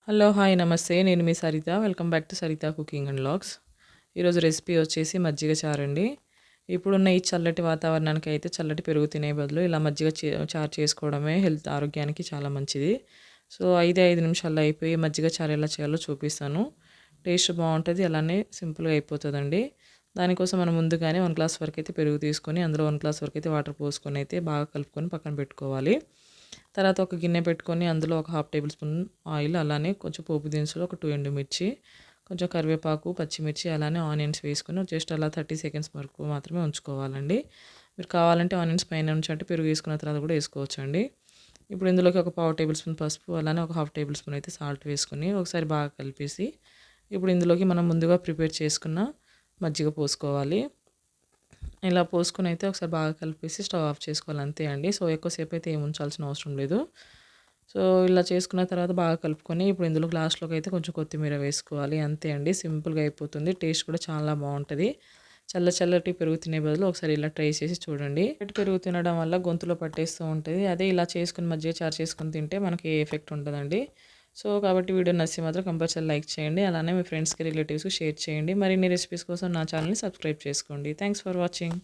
Hello! Hi! నమస్తే. నేను మీ Saritha. Welcome back to Saritha cooking and vlogs. ఈరోజు రెసిపీ వచ్చేసి మజ్జిగ చారండి. ఇప్పుడున్న ఈ చల్లటి వాతావరణానికి అయితే చల్లటి పెరుగు తినే బదులు ఇలా మజ్జిగ చారు చేసుకోవడమే ఆరోగ్యానికి చాలా మంచిది. సో, 5 నిమిషాల్లో అయిపోయి మజ్జిగ చారు ఎలా చేయాలో చూపిస్తాను. టేస్ట్ బావుంటది. అలానే సింపుల్‌గా అయిపోతదండి. దానికోసం మనం ముందుగానే 1 గ్లాస్ వరకైతే పెరుగు తీసుకొని, అందులో 1 గ్లాస్ వరకైతే వాటర్ పోసుకొని అయితే బాగా కలుపుకొని పక్కన పెట్టుకోవాలి. తర్వాత ఒక గిన్నె పెట్టుకొని అందులో ఒక హాఫ్ టేబుల్ స్పూన్ ఆయిల్, అలానే కొంచెం పోపు దినుసులు, ఒక 2 ఎండుమిర్చి, కొంచెం కరివేపాకు, పచ్చిమిర్చి, అలానే ఆనియన్స్ వేసుకొని జస్ట్ అలా 30 సెకండ్స్ వరకు మాత్రమే ఉంచుకోవాలండి. మీరు కావాలంటే ఆనియన్స్ పైన నుంచి అంటే పెరుగు వేసుకున్న తర్వాత కూడా వేసుకోవచ్చండి. ఇప్పుడు ఇందులోకి ఒక పావు టేబుల్ స్పూన్ పసుపు, అలానే ఒక హాఫ్ టేబుల్ స్పూన్ అయితే సాల్ట్ వేసుకొని ఒకసారి బాగా కలిపేసి, ఇప్పుడు ఇందులోకి మనం ముందుగా ప్రిపేర్ చేసుకున్న మజ్జిగ పోసుకోవాలి. ఇలా పోసుకొని అయితే ఒకసారి బాగా కలిపేసి స్టవ్ ఆఫ్ చేసుకోవాలి, అంతే అండి. సో, ఎక్కువసేపు అయితే ఏమి ఉంచాల్సిన అవసరం లేదు. సో, ఇలా చేసుకున్న తర్వాత బాగా కలుపుకొని ఇప్పుడు ఇందులో లాస్ట్‌లోకి అయితే కొంచెం కొత్తిమీర వేసుకోవాలి, అంతే అండి. సింపుల్‌గా అయిపోతుంది. టేస్ట్ కూడా చాలా బావుంటది. చల్లటి పెరుగు తినే బదులు ఒకసారి ఇలా ట్రై చేసి చూడండి. పెరుగు తినడం వల్ల గొంతులో పట్టేస్తూ ఉంటది. అదే ఇలా చేసుకొని మజ్జిగ చారు చేసుకొని తింటే మనకి ఏ ఎఫెక్ట్ ఉండదండి. సో, కాబట్టి వీడియో నచ్చితే మాత్రం కంపల్సరీ లైక్ చేయండి. అలానే మీ ఫ్రెండ్స్‌కి, రిలేటివ్స్‌కి షేర్ చేయండి. మరిన్ని రెసిపీస్ కోసం నా ఛానల్‌ని సబ్స్క్రైబ్ చేసుకోండి. Thanks for watching.